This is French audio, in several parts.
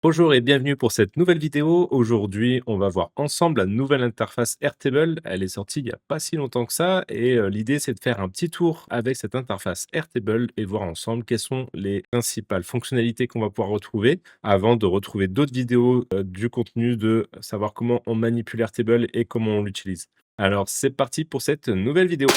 Bonjour et bienvenue pour cette nouvelle vidéo. Aujourd'hui, on va voir ensemble la nouvelle interface Airtable. Elle est sortie il n'y a pas si longtemps que ça et l'idée c'est de faire un petit tour avec cette interface Airtable et voir ensemble quelles sont les principales fonctionnalités qu'on va pouvoir retrouver avant de retrouver d'autres vidéos du contenu de savoir comment on manipule Airtable et comment on l'utilise. Alors c'est parti pour cette nouvelle vidéo.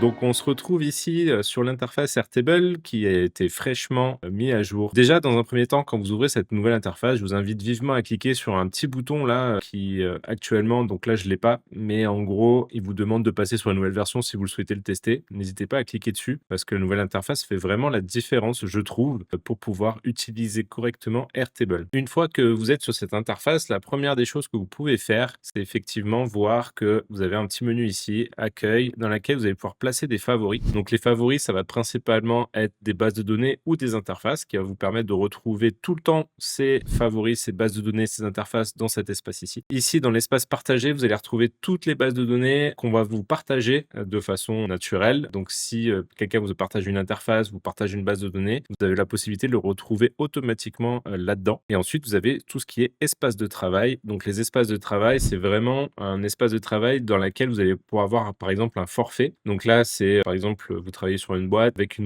Donc on se retrouve ici, sur l'interface Airtable qui a été fraîchement, mis à jour. Déjà dans un premier temps, quand vous ouvrez cette nouvelle interface, je vous invite vivement à cliquer sur un petit bouton là, qui, actuellement donc là je l'ai pas, mais en gros, il vous demande de passer sur la nouvelle version si vous le souhaitez le tester. N'hésitez pas à cliquer dessus parce que la nouvelle interface fait vraiment la différence, je trouve, pour pouvoir utiliser correctement Airtable. Une fois que vous êtes sur cette interface, la première des choses que vous pouvez faire, c'est effectivement voir que vous avez un petit menu ici, accueil, dans laquelle vous allez pouvoir placer des favoris. Donc les favoris, ça va principalement être des bases de données ou des interfaces qui va vous permettre de retrouver tout le temps ces favoris, ces bases de données, ces interfaces dans cet espace ici. Ici, dans l'espace partagé, vous allez retrouver toutes les bases de données qu'on va vous partager de façon naturelle. Donc si quelqu'un vous partage une interface, vous partage une base de données, vous avez la possibilité de le retrouver automatiquement là-dedans. Et ensuite, vous avez tout ce qui est espace de travail. Donc les espaces de travail, c'est vraiment un espace de travail dans lequel vous allez pouvoir avoir par exemple un forfait. Donc là, c'est par exemple, vous travaillez sur une boîte avec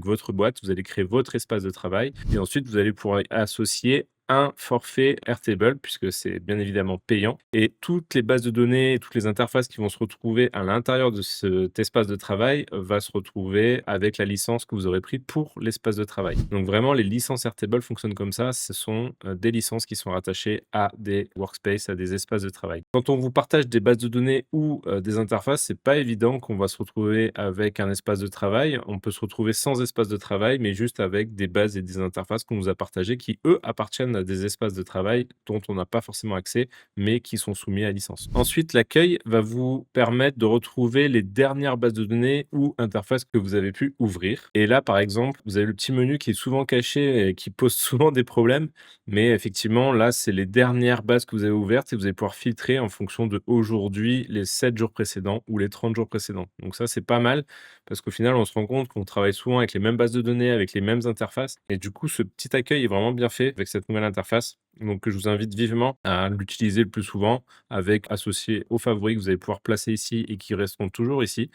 votre boîte, vous allez créer votre espace de travail et ensuite vous allez pouvoir associer un forfait Airtable puisque c'est bien évidemment payant et toutes les bases de données, toutes les interfaces qui vont se retrouver à l'intérieur de cet espace de travail va se retrouver avec la licence que vous aurez pris pour l'espace de travail. Donc vraiment, les licences Airtable fonctionnent comme ça. Ce sont des licences qui sont rattachées à des workspaces, à des espaces de travail. Quand on vous partage des bases de données ou des interfaces, c'est pas évident qu'on va se retrouver avec un espace de travail. On peut se retrouver sans espace de travail, mais juste avec des bases et des interfaces qu'on nous a partagées qui, eux, appartiennent à des espaces de travail dont on n'a pas forcément accès, mais qui sont soumis à licence. Ensuite, l'accueil va vous permettre de retrouver les dernières bases de données ou interfaces que vous avez pu ouvrir. Et là, par exemple, vous avez le petit menu qui est souvent caché et qui pose souvent des problèmes, mais effectivement, là, c'est les dernières bases que vous avez ouvertes et vous allez pouvoir filtrer en fonction de aujourd'hui, les 7 jours précédents ou les 30 jours précédents. Donc ça, c'est pas mal parce qu'au final, on se rend compte qu'on travaille souvent avec les mêmes bases de données, avec les mêmes interfaces. Et du coup, ce petit accueil est vraiment bien fait avec cette nouvelle interface. Donc, je vous invite vivement à l'utiliser le plus souvent avec associé aux favoris que vous allez pouvoir placer ici et qui resteront toujours ici.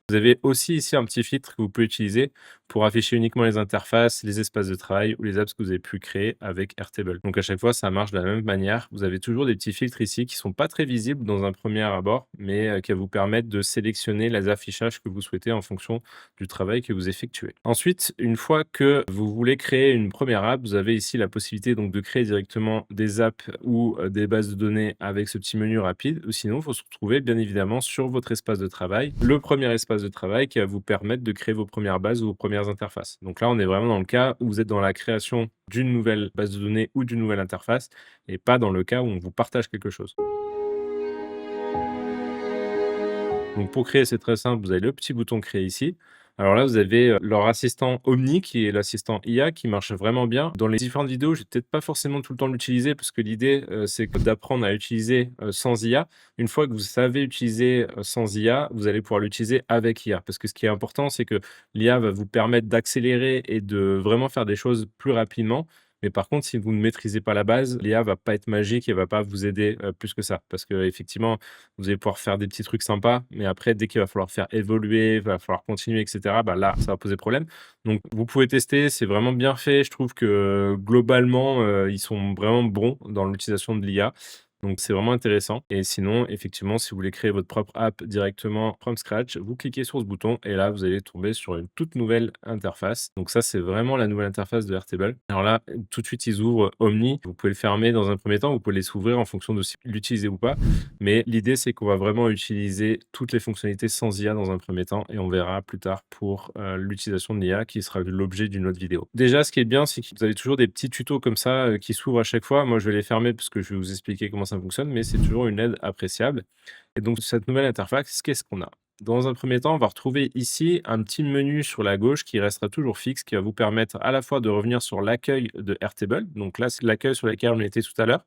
Vous avez aussi ici un petit filtre que vous pouvez utiliser pour afficher uniquement les interfaces, les espaces de travail ou les apps que vous avez pu créer avec Airtable. Donc à chaque fois, ça marche de la même manière. Vous avez toujours des petits filtres ici qui sont pas très visibles dans un premier abord, mais qui vous permettent de sélectionner les affichages que vous souhaitez en fonction du travail que vous effectuez. Ensuite, une fois que vous voulez créer une première app, vous avez ici la possibilité donc de créer directement des apps ou des bases de données avec ce petit menu rapide. Ou sinon, il faut se retrouver bien évidemment sur votre espace de travail. Le premier espace de travail qui va vous permettre de créer vos premières bases ou vos premières interfaces. Donc là, on est vraiment dans le cas où vous êtes dans la création d'une nouvelle base de données ou d'une nouvelle interface et pas dans le cas où on vous partage quelque chose. Donc pour créer, c'est très simple, vous avez le petit bouton créer ici. Alors là, vous avez leur assistant Omni qui est l'assistant IA qui marche vraiment bien. Dans les différentes vidéos, je vais peut-être pas forcément tout le temps l'utiliser parce que l'idée, c'est d'apprendre à utiliser sans IA. Une fois que vous savez utiliser sans IA, vous allez pouvoir l'utiliser avec IA. Parce que ce qui est important, c'est que l'IA va vous permettre d'accélérer et de vraiment faire des choses plus rapidement. Mais par contre, si vous ne maîtrisez pas la base, l'IA va pas être magique et va pas vous aider plus que ça. Parce que effectivement, vous allez pouvoir faire des petits trucs sympas, mais après, dès qu'il va falloir faire évoluer, il va falloir continuer, et cetera, bah, là, ça va poser problème. Donc, vous pouvez tester, c'est vraiment bien fait. Je trouve que globalement, ils sont vraiment bons dans l'utilisation de l'IA. Donc, c'est vraiment intéressant. Et sinon, effectivement, si vous voulez créer votre propre app directement from scratch, vous cliquez sur ce bouton et là, vous allez tomber sur une toute nouvelle interface. Donc ça, c'est vraiment la nouvelle interface de Airtable. Alors là, tout de suite, ils ouvrent Omni. Vous pouvez le fermer dans un premier temps, vous pouvez les ouvrir en fonction de si vous l'utilisez ou pas. Mais l'idée, c'est qu'on va vraiment utiliser toutes les fonctionnalités sans IA dans un premier temps et on verra plus tard pour l'utilisation de l'IA qui sera l'objet d'une autre vidéo. Déjà, ce qui est bien, c'est que vous avez toujours des petits tutos comme ça qui s'ouvrent à chaque fois. Moi, je vais les fermer parce que je vais vous expliquer comment ça ça fonctionne, mais c'est toujours une aide appréciable. Et donc cette nouvelle interface, qu'est-ce qu'on a? Dans un premier temps, on va retrouver ici un petit menu sur la gauche qui restera toujours fixe, qui va vous permettre à la fois de revenir sur l'accueil de Airtable. Donc là, c'est l'accueil sur lequel on était tout à l'heure.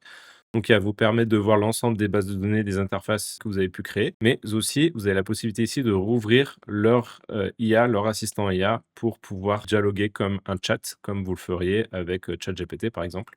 Donc, qui va vous permettre de voir l'ensemble des bases de données, des interfaces que vous avez pu créer. Mais aussi, vous avez la possibilité ici de rouvrir leur IA, leur assistant IA, pour pouvoir dialoguer comme un chat, comme vous le feriez avec ChatGPT, par exemple.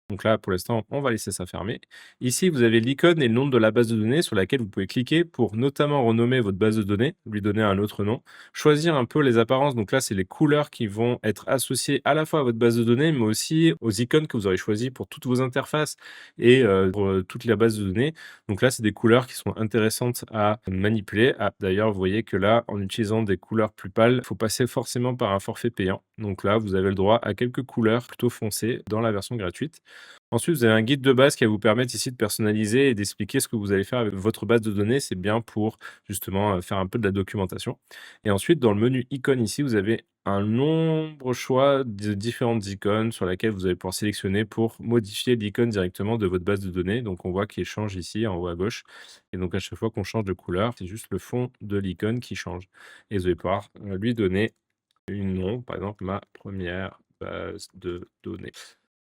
Donc là, pour l'instant, on va laisser ça fermer. Ici, vous avez l'icône et le nom de la base de données sur laquelle vous pouvez cliquer pour notamment renommer votre base de données, lui donner un autre nom, choisir un peu les apparences. Donc là, c'est les couleurs qui vont être associées à la fois à votre base de données, mais aussi aux icônes que vous aurez choisies pour toutes vos interfaces et pour toute la base de données. Donc là, c'est des couleurs qui sont intéressantes à manipuler. Ah, d'ailleurs, vous voyez que là, en utilisant des couleurs plus pâles, il faut passer forcément par un forfait payant. Donc là, vous avez le droit à quelques couleurs plutôt foncées dans la version gratuite. Ensuite, vous avez un guide de base qui va vous permettre ici de personnaliser et d'expliquer ce que vous allez faire avec votre base de données. C'est bien pour justement faire un peu de la documentation. Et ensuite, dans le menu icônes ici, vous avez un nombre choix de différentes icônes sur lesquelles vous allez pouvoir sélectionner pour modifier l'icône directement de votre base de données. Donc, on voit qu'il change ici en haut à gauche. Et donc, à chaque fois qu'on change de couleur, c'est juste le fond de l'icône qui change. Et vous allez pouvoir lui donner une nom, par exemple, ma première base de données.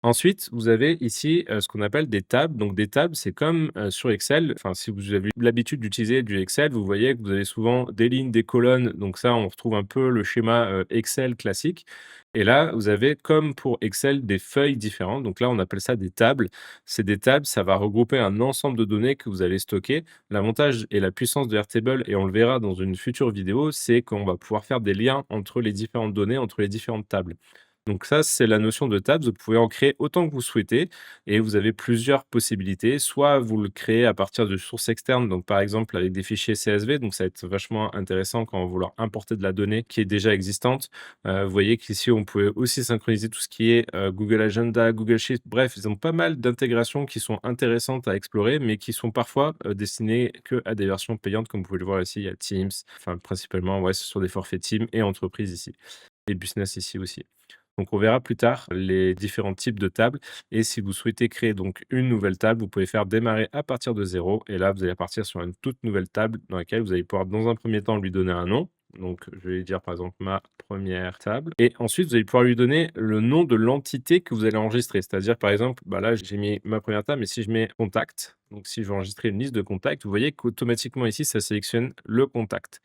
Ensuite, vous avez ici, ce qu'on appelle des tables. Donc des tables, c'est comme, sur Excel, enfin, si vous avez l'habitude d'utiliser du Excel, vous voyez que vous avez souvent des lignes, des colonnes. Donc ça, on retrouve un peu le schéma, Excel classique. Et là, vous avez comme pour Excel des feuilles différentes. Donc là, on appelle ça des tables. C'est des tables, ça va regrouper un ensemble de données que vous allez stocker. L'avantage et la puissance de Airtable, et on le verra dans une future vidéo, c'est qu'on va pouvoir faire des liens entre les différentes données, entre les différentes tables. Donc ça, c'est la notion de tabs. Vous pouvez en créer autant que vous souhaitez et vous avez plusieurs possibilités. Soit vous le créez à partir de sources externes, donc par exemple avec des fichiers CSV, donc ça va être vachement intéressant quand on va vouloir importer de la donnée qui est déjà existante. Vous voyez qu'ici, on peut aussi synchroniser tout ce qui est Google Agenda, Google Sheets. Bref, ils ont pas mal d'intégrations qui sont intéressantes à explorer, mais qui sont parfois destinées que à des versions payantes, comme vous pouvez le voir ici. Il y a Teams, enfin principalement, ouais, c'est sur des forfaits Teams et entreprises ici, et Business ici aussi. Donc on verra plus tard les différents types de tables et si vous souhaitez créer donc une nouvelle table, vous pouvez faire démarrer à partir de zéro et là, vous allez partir sur une toute nouvelle table dans laquelle vous allez pouvoir dans un premier temps lui donner un nom. Donc je vais lui dire par exemple ma première table et ensuite vous allez pouvoir lui donner le nom de l'entité que vous allez enregistrer. C'est-à-dire par exemple, bah là j'ai mis ma première table, mais si je mets contact, donc si je veux enregistrer une liste de contacts, vous voyez qu'automatiquement ici ça sélectionne le contact.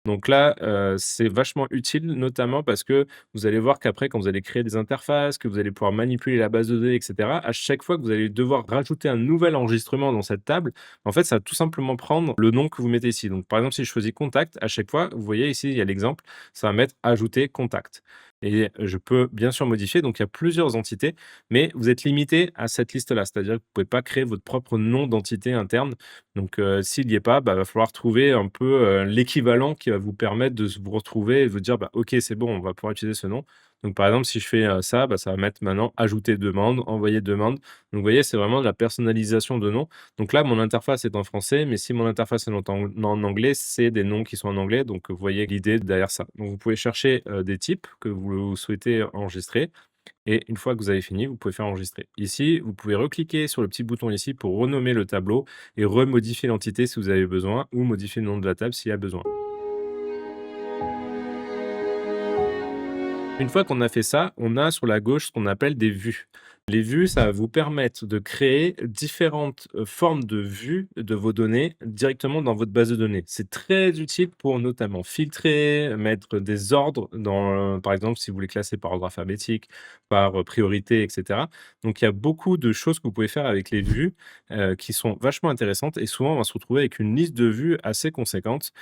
Donc là, c'est vachement utile, notamment parce que vous allez voir qu'après, quand vous allez créer des interfaces, que vous allez pouvoir manipuler la base de données et cetera, à chaque fois que vous allez devoir rajouter un nouvel enregistrement dans cette table, en fait, ça va tout simplement prendre le nom que vous mettez ici. Donc, par exemple, si je choisis contact, à chaque fois, vous voyez ici, il y a l'exemple, ça va mettre ajouter contact et je peux bien sûr modifier. Donc, il y a plusieurs entités, mais vous êtes limité à cette liste-là. C'est-à-dire que vous ne pouvez pas créer votre propre nom d'entité interne. Donc, s'il n'y est pas, bah, va falloir trouver un peu, l'équivalent qui va vous permettre de vous retrouver et de vous dire: «Bah, OK, c'est bon, on va pouvoir utiliser ce nom». Donc, par exemple, si je fais, ça, bah, ça va mettre maintenant ajouter demande, envoyer demande. Donc, vous voyez, c'est vraiment de la personnalisation de noms. Donc là, mon interface est en français, mais si mon interface est en anglais, c'est des noms qui sont en anglais. Donc, vous voyez l'idée derrière ça. Donc, vous pouvez chercher, des types que vous souhaitez enregistrer et une fois que vous avez fini, vous pouvez faire enregistrer. Ici, vous pouvez recliquer sur le petit bouton ici pour renommer le tableau et remodifier l'entité si vous avez besoin ou modifier le nom de la table s'il y a besoin. Une fois qu'on a fait ça, on a sur la gauche ce qu'on appelle des vues. Les vues, ça va vous permettre de créer différentes, formes de vues de vos données directement dans votre base de données. C'est très utile pour notamment filtrer, mettre des ordres dans, par exemple, si vous voulez classer par ordre alphabétique, par, priorité et cetera. Donc il y a beaucoup de choses que vous pouvez faire avec les vues, qui sont vachement intéressantes et souvent on va se retrouver avec une liste de vues assez conséquente,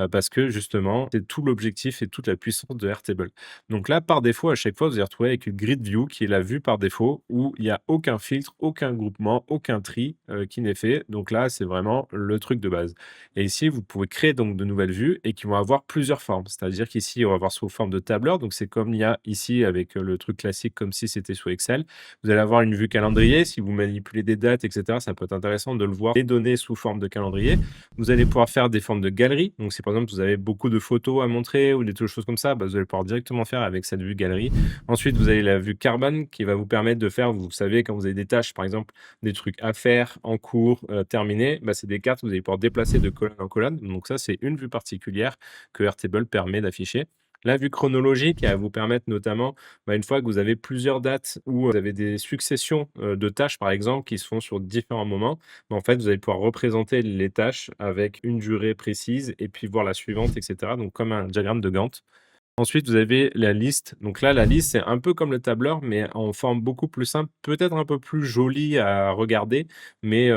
parce que justement, c'est tout l'objectif et toute la puissance de Airtable. Donc là, par défaut, à chaque fois, vous allez retrouver avec une grid view qui est la vue par défaut où il y a aucun filtre, aucun groupement, aucun tri, qui n'est fait. Donc là, c'est vraiment le truc de base. Et ici, vous pouvez créer donc de nouvelles vues et qui vont avoir plusieurs formes. C'est-à-dire qu'ici, on va avoir sous forme de tableur. Donc c'est comme il y a ici avec, le truc classique comme si c'était sous Excel. Vous allez avoir une vue calendrier. Si vous manipulez des dates et cetera, ça peut être intéressant de le voir, les données sous forme de calendrier. Vous allez pouvoir faire des formes de galeries. Donc si par exemple, vous avez beaucoup de photos à montrer ou des choses comme ça, bah, vous allez pouvoir directement faire avec cette vue galerie. Ensuite, vous avez la vue carbone qui va vous permettre de faire manière, vous savez quand vous avez des tâches, par exemple, des trucs à faire, en cours, terminés, bah, c'est des cartes que vous allez pouvoir déplacer de colonne en colonne. Donc ça, c'est une vue particulière que Airtable permet d'afficher. La vue chronologique, elle va vous permettre notamment, bah, une fois que vous avez plusieurs dates ou vous avez des successions, de tâches, par exemple, qui se font sur différents moments, bah, en fait, vous allez pouvoir représenter les tâches avec une durée précise et puis voir la suivante et cetera, donc comme un diagramme de Gantt. Ensuite, vous avez la liste. Donc là, la liste, c'est un peu comme le tableur, mais en forme beaucoup plus simple, peut-être un peu plus jolie à regarder, mais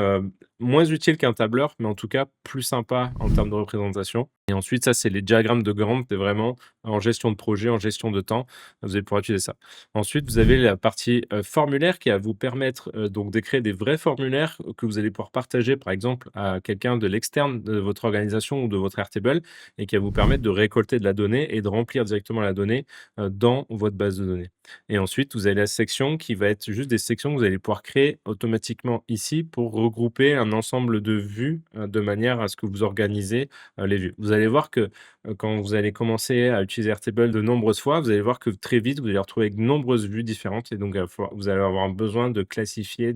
moins utile qu'un tableur, mais en tout cas plus sympa en termes de représentation. Et ensuite, ça, c'est les diagrammes de Gantt, c'est vraiment en gestion de projet, en gestion de temps, vous allez pouvoir utiliser ça. Ensuite, vous avez la partie formulaire qui va vous permettre donc d'écrire des vrais formulaires que vous allez pouvoir partager, par exemple, à quelqu'un de l'externe de votre organisation ou de votre Airtable et qui va vous permettre de récolter de la donnée et de remplir directement la donnée, dans votre base de données. Et ensuite, vous avez la section qui va être juste des sections que vous allez pouvoir créer automatiquement ici pour regrouper un ensemble de vues, de manière à ce que vous organisez, les vues. Vous allez voir que, quand vous allez commencer à utiliser Airtable de nombreuses fois, vous allez voir que très vite, vous allez retrouver de nombreuses vues différentes et donc il va falloir vous allez avoir besoin de classifier,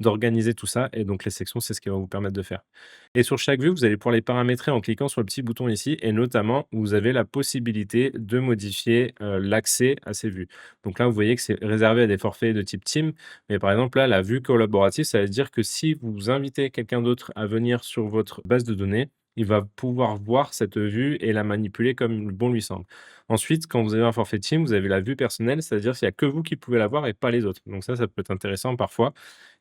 d'organiser tout ça et donc les sections, c'est ce qui va vous permettre de faire. Et sur chaque vue, vous allez pouvoir les paramétrer en cliquant sur le petit bouton ici et notamment, vous avez la possibilité de modifier, l'accès à ces vues. Donc là, vous voyez que c'est réservé à des forfaits de type team, mais par exemple là, la vue collaborative, ça veut dire que si vous invitez quelqu'un d'autre à venir sur votre base de données, il va pouvoir voir cette vue et la manipuler comme bon lui semble. Ensuite, quand vous avez un forfait team, vous avez la vue personnelle, c'est-à-dire qu'il y a que vous qui pouvez la voir et pas les autres. Donc ça peut être intéressant parfois.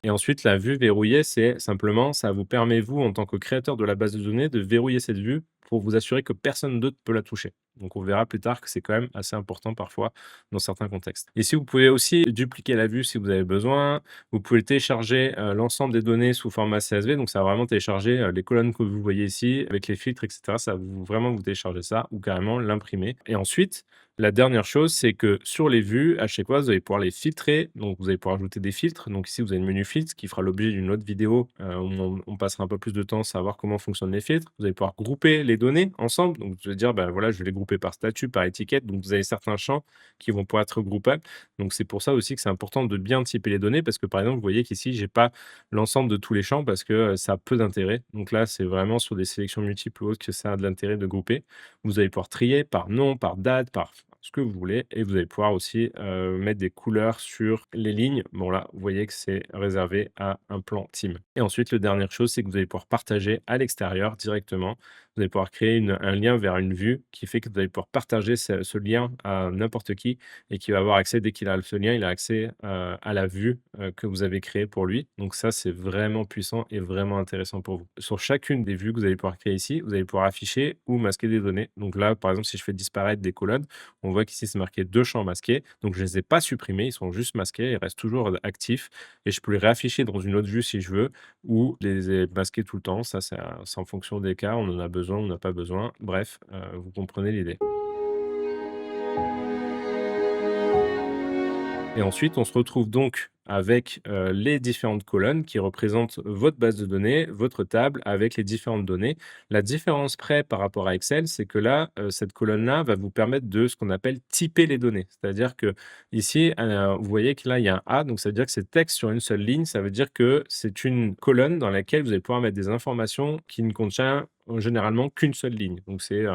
Et ensuite, la vue verrouillée, c'est simplement, ça vous permet, vous, en tant que créateur de la base de données, de verrouiller cette vue pour vous assurer que personne d'autre peut la toucher. Donc, on verra plus tard que c'est quand même assez important parfois dans certains contextes. Ici, vous pouvez aussi dupliquer la vue si vous avez besoin. Vous pouvez télécharger l'ensemble des données sous format CSV. Donc, ça va vraiment télécharger les colonnes que vous voyez ici avec les filtres, etc. Ça va vraiment vous télécharger ça ou carrément l'imprimer. Et ensuite, la dernière chose, c'est que sur les vues, à chaque fois, vous allez pouvoir les filtrer. Donc, vous allez pouvoir ajouter des filtres. Donc, ici, vous avez le menu filtres qui fera l'objet d'une autre vidéo où on passera un peu plus de temps à savoir comment fonctionnent les filtres. Vous allez pouvoir grouper les données ensemble. Donc, je vais dire, ben voilà, je vais les grouper par statut, par étiquette. Donc, vous avez certains champs qui vont pouvoir être groupables. Donc, c'est pour ça aussi que c'est important de bien typer les données parce que, par exemple, vous voyez qu'ici, j'ai pas l'ensemble de tous les champs parce que ça a peu d'intérêt. Donc là, c'est vraiment sur des sélections multiples ou autres que ça a de l'intérêt de grouper. Vous allez pouvoir trier par nom, par date, par ce que vous voulez et vous allez pouvoir aussi, mettre des couleurs sur les lignes. Bon là, vous voyez que c'est réservé à un plan team et ensuite, la dernière chose, c'est que vous allez pouvoir partager à l'extérieur directement. Vous allez pouvoir créer un lien vers une vue qui fait que vous allez pouvoir partager ce lien à n'importe qui et qui va avoir accès dès qu'il a ce lien, il a accès, à la vue, que vous avez créée pour lui. Donc ça, c'est vraiment puissant et vraiment intéressant pour vous. Sur chacune des vues que vous allez pouvoir créer ici, vous allez pouvoir afficher ou masquer des données. Donc là, par exemple, si je fais disparaître des colonnes, on voit qu'ici, c'est marqué 2 champs masqués. Donc je ne les ai pas supprimés, ils sont juste masqués, ils restent toujours actifs et je peux les réafficher dans une autre vue si je veux ou les masquer tout le temps. Ça, c'est en fonction des cas, on en a besoin, on n'a pas besoin. Bref, vous comprenez l'idée. Et ensuite, on se retrouve donc avec, les différentes colonnes qui représentent votre base de données, votre table avec les différentes données. La différence près par rapport à Excel, c'est que là, cette colonne-là va vous permettre de ce qu'on appelle typer les données. C'est-à-dire qu'ici, vous voyez que là, il y a un A, donc ça veut dire que c'est texte sur une seule ligne. Ça veut dire que c'est une colonne dans laquelle vous allez pouvoir mettre des informations qui ne contient, généralement qu'une seule ligne. Donc c'est,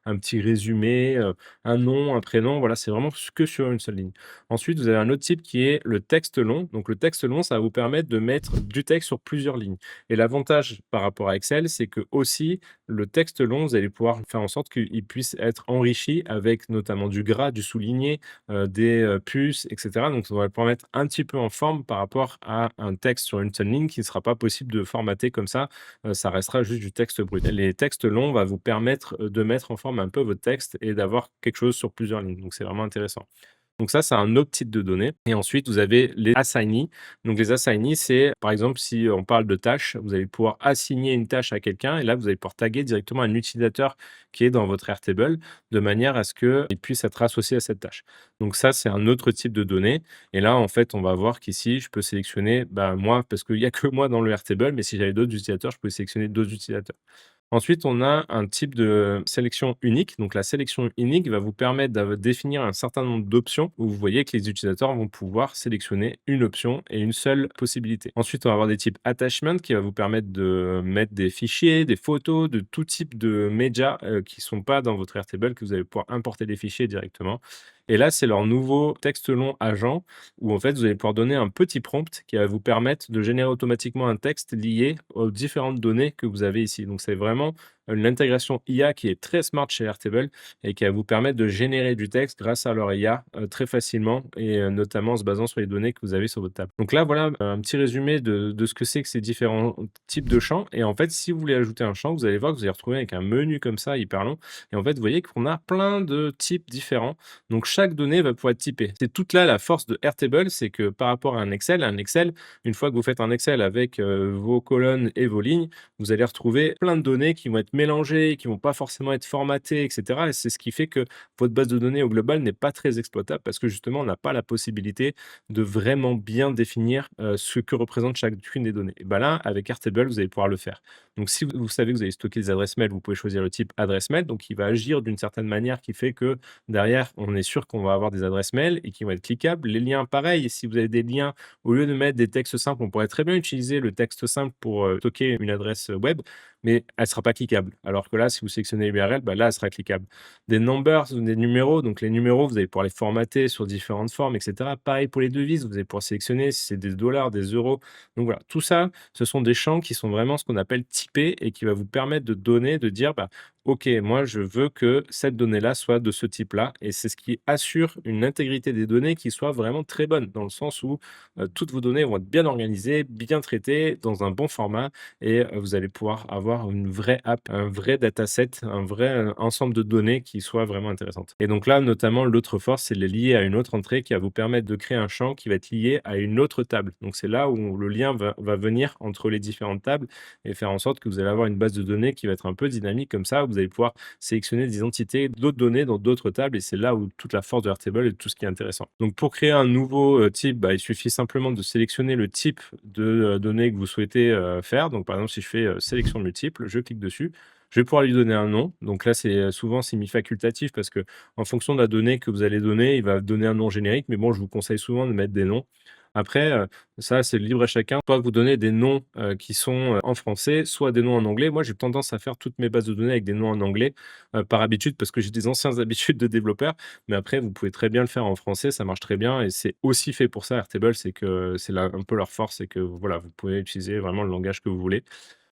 un petit résumé, un nom, un prénom, voilà, c'est vraiment que sur une seule ligne. Ensuite, vous avez un autre type qui est le texte long. Donc, le texte long, ça va vous permettre de mettre du texte sur plusieurs lignes. Et l'avantage par rapport à Excel, c'est que aussi, le texte long, vous allez pouvoir faire en sorte qu'il puisse être enrichi avec notamment du gras, du souligné, des puces, etc. Donc, ça va pouvoir mettre un petit peu en forme par rapport à un texte sur une seule ligne qui ne sera pas possible de formater comme ça. Ça restera juste du texte brut. Les textes longs vont vous permettre de mettre en forme un peu votre texte et d'avoir quelque chose sur plusieurs lignes. Donc, c'est vraiment intéressant. Donc ça, c'est un autre type de données et ensuite vous avez les assignees. Donc les assignees, c'est par exemple si on parle de tâches, vous allez pouvoir assigner une tâche à quelqu'un et là vous allez pouvoir taguer directement un utilisateur qui est dans votre Airtable de manière à ce qu'il puisse être associé à cette tâche. Donc ça, c'est un autre type de données et là en fait, on va voir qu'ici, je peux sélectionner, bah, moi parce qu'il y a que moi dans le Airtable, mais si j'avais d'autres utilisateurs, je peux sélectionner d'autres utilisateurs. Ensuite, on a un type de sélection unique. Donc, la sélection unique va vous permettre de définir un certain nombre d'options où vous voyez que les utilisateurs vont pouvoir sélectionner une option et une seule possibilité. Ensuite, on va avoir des types attachment qui va vous permettre de mettre des fichiers, des photos, de tout type de médias qui ne sont pas dans votre Airtable, que vous allez pouvoir importer des fichiers directement. Et là, c'est leur nouveau texte long agent où en fait, vous allez pouvoir donner un petit prompt qui va vous permettre de générer automatiquement un texte lié aux différentes données que vous avez ici. Donc, c'est vraiment une intégration IA qui est très smart chez Airtable et qui va vous permettre de générer du texte grâce à leur IA très facilement et notamment en se basant sur les données que vous avez sur votre table. Donc là, voilà un petit résumé de ce que c'est que ces différents types de champs. Et en fait, si vous voulez ajouter un champ, vous allez voir que vous allez retrouver avec un menu comme ça, hyper long. Et en fait, vous voyez qu'on a plein de types différents. Donc, chaque donnée va pouvoir être typée. C'est toute là la force de Airtable, c'est que par rapport à un Excel, une fois que vous faites un Excel avec vos colonnes et vos lignes, vous allez retrouver plein de données qui vont être mélangées, qui vont pas forcément être formatées, et cetera. Et c'est ce qui fait que votre base de données au global n'est pas très exploitable parce que justement, on n'a pas la possibilité de vraiment bien définir ce que représente chacune des données. Et ben là, avec Airtable, vous allez pouvoir le faire. Donc, si vous savez que vous allez stocker des adresses mail, vous pouvez choisir le type adresse mail. Donc, il va agir d'une certaine manière qui fait que derrière, on est sûr qu'on va avoir des adresses mail et qui vont être cliquables. Les liens, pareil. Si vous avez des liens, au lieu de mettre des textes simples, on pourrait très bien utiliser le texte simple pour stocker une adresse web, mais elle ne sera pas cliquable. Alors que là, si vous sélectionnez l'URL, bah là, elle sera cliquable. Des numbers, des numéros. Donc, les numéros, vous allez pouvoir les formater sur différentes formes, etc. Pareil pour les devises, vous allez pouvoir sélectionner si c'est des dollars, des euros. Donc, voilà, tout ça, ce sont des champs qui sont vraiment ce qu'on appelle typés et qui va vous permettre de donner, de dire, bah, OK, moi, je veux que cette donnée-là soit de ce type-là et c'est ce qui assure une intégrité des données qui soit vraiment très bonne, dans le sens où, toutes vos données vont être bien organisées, bien traitées, dans un bon format et vous allez pouvoir avoir une vraie app, un vrai dataset, un vrai, ensemble de données qui soit vraiment intéressante. Et donc là, notamment, l'autre force, c'est de les lier à une autre entrée qui va vous permettre de créer un champ qui va être lié à une autre table. Donc c'est là où le lien va venir entre les différentes tables et faire en sorte que vous allez avoir une base de données qui va être un peu dynamique comme ça, où vous allez pouvoir sélectionner des entités, d'autres données dans d'autres tables et c'est là où toute la force de Airtable et tout ce qui est intéressant. Donc pour créer un nouveau type, bah, il suffit simplement de sélectionner le type de données que vous souhaitez faire. Donc par exemple, si je fais sélection multiple, je clique dessus. Je vais pouvoir lui donner un nom. Donc là, c'est souvent semi-facultatif parce que en fonction de la donnée que vous allez donner, il va donner un nom générique. Mais bon, je vous conseille souvent de mettre des noms. Après, ça, c'est libre à chacun. Soit vous donnez des noms qui sont en français, soit des noms en anglais. Moi, j'ai tendance à faire toutes mes bases de données avec des noms en anglais par habitude parce que j'ai des anciennes habitudes de développeur. Mais après, vous pouvez très bien le faire en français, ça marche très bien et c'est aussi fait pour ça, Airtable, c'est que c'est un peu leur force, c'est que voilà, vous pouvez utiliser vraiment le langage que vous voulez.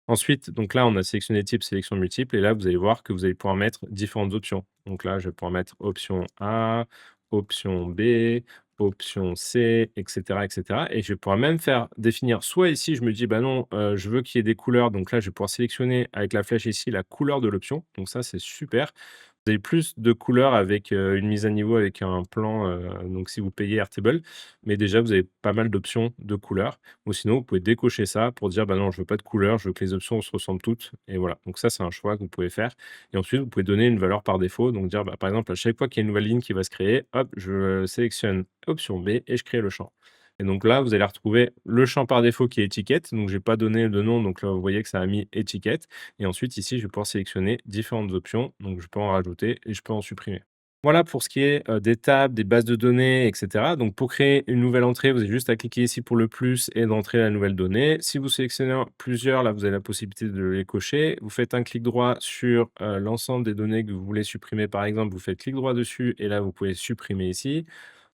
Ensuite, donc là, on a sélectionné type sélection multiple et là, vous allez voir que vous allez pouvoir mettre différentes options. Donc là, je vais pouvoir mettre option A, option B, option C, etc., etc. Et je vais pouvoir même faire définir soit ici, je me dis, bah non, je veux qu'il y ait des couleurs. Donc là, je vais pouvoir sélectionner avec la flèche ici la couleur de l'option. Donc ça, c'est super. Vous avez plus de couleurs avec, une mise à niveau avec un plan, donc si vous payez Airtable, mais déjà vous avez pas mal d'options de couleurs ou sinon vous pouvez décocher ça pour dire: «Bah non, je veux pas de couleurs, je veux que les options se ressemblent toutes» et voilà. Donc ça, c'est un choix que vous pouvez faire et ensuite vous pouvez donner une valeur par défaut, donc dire, bah, par exemple, à chaque fois qu'il y a une nouvelle ligne qui va se créer, hop, je sélectionne option B et je crée le champ. Et donc là, vous allez retrouver le champ par défaut qui est étiquette, donc j'ai pas donné de nom, donc là, vous voyez que ça a mis étiquette et ensuite ici, je vais pouvoir sélectionner différentes options, donc je peux en rajouter et je peux en supprimer. Voilà pour ce qui est, des tables, des bases de données et cetera. Donc pour créer une nouvelle entrée, vous avez juste à cliquer ici pour le plus et d'entrer la nouvelle donnée. Si vous sélectionnez plusieurs, là, vous avez la possibilité de les cocher. Vous faites un clic droit sur, l'ensemble des données que vous voulez supprimer, par exemple, vous faites clic droit dessus et là, vous pouvez supprimer ici.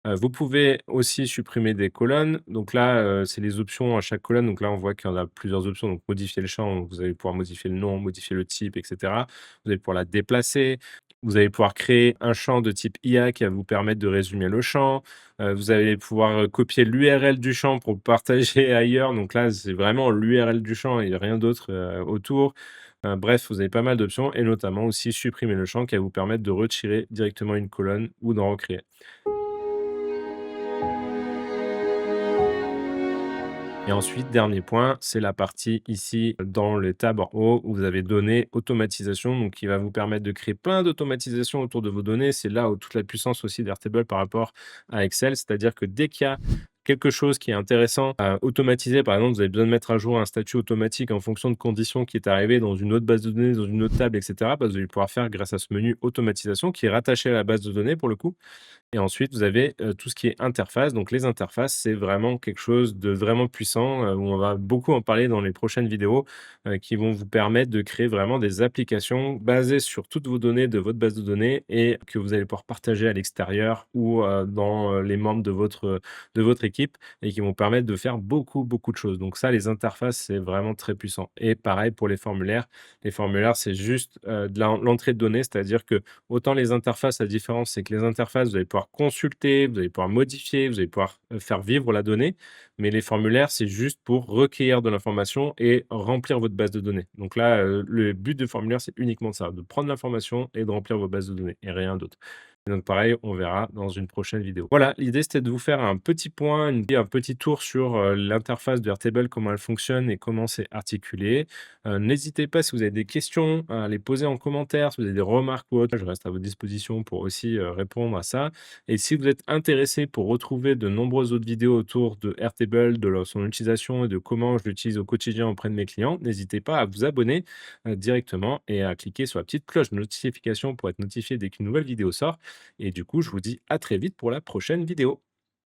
Vous pouvez aussi supprimer des colonnes. Donc là, c'est les options à chaque colonne. Donc là, on voit qu'il y en a plusieurs options. Donc modifier le champ, vous allez pouvoir modifier le nom, modifier le type, et cetera. Vous allez pouvoir la déplacer. Vous allez pouvoir créer un champ de type IA qui va vous permettre de résumer le champ. Vous allez pouvoir, copier l'URL du champ pour le partager ailleurs. Donc là, c'est vraiment l'URL du champ et rien d'autre, autour. Bref, vous avez pas mal d'options et notamment aussi supprimer le champ qui va vous permettre de retirer directement une colonne ou d'en recréer. Et ensuite, dernier point, c'est la partie ici dans les tabs en haut où vous avez données automatisation, donc qui va vous permettre de créer plein d'automatisations autour de vos données. C'est là où toute la puissance aussi d'Airtable par rapport à Excel, c'est-à-dire que dès qu'il y a quelque chose qui est intéressant à automatiser, par exemple, vous avez besoin de mettre à jour un statut automatique en fonction de conditions qui est arrivé dans une autre base de données, dans une autre table, et cetera, bah, vous allez pouvoir faire grâce à ce menu automatisation qui est rattaché à la base de données pour le coup. Et ensuite, vous avez, tout ce qui est interface. Donc les interfaces, c'est vraiment quelque chose de vraiment puissant, où on va beaucoup en parler dans les prochaines vidéos, qui vont vous permettre de créer vraiment des applications basées sur toutes vos données de votre base de données et que vous allez pouvoir partager à l'extérieur ou, dans, les membres de votre équipe et qui vont permettre de faire beaucoup, beaucoup de choses. Donc ça, les interfaces, c'est vraiment très puissant et pareil pour les formulaires. Les formulaires, c'est juste, de l'entrée de données, c'est-à-dire que autant les interfaces, la différence, c'est que les interfaces, vous allez pouvoir consulter, vous allez pouvoir modifier, vous allez pouvoir, faire vivre la donnée. Mais les formulaires, c'est juste pour recueillir de l'information et remplir votre base de données. Donc là, le but de formulaire, c'est uniquement ça, de prendre l'information et de remplir vos bases de données et rien d'autre. Et donc pareil, on verra dans une prochaine vidéo. Voilà, l'idée, c'était de vous faire un petit point, un petit tour sur, l'interface de Airtable, comment elle fonctionne et comment c'est articulé. N'hésitez pas si vous avez des questions à les poser en commentaire, si vous avez des remarques ou autre, je reste à votre disposition pour aussi, répondre à ça. Et si vous êtes intéressé pour retrouver de nombreuses autres vidéos autour de Airtable, de son utilisation et de comment je l'utilise au quotidien auprès de mes clients, n'hésitez pas à vous abonner, directement et à cliquer sur la petite cloche de notification pour être notifié dès qu'une nouvelle vidéo sort. Et du coup, je vous dis à très vite pour la prochaine vidéo.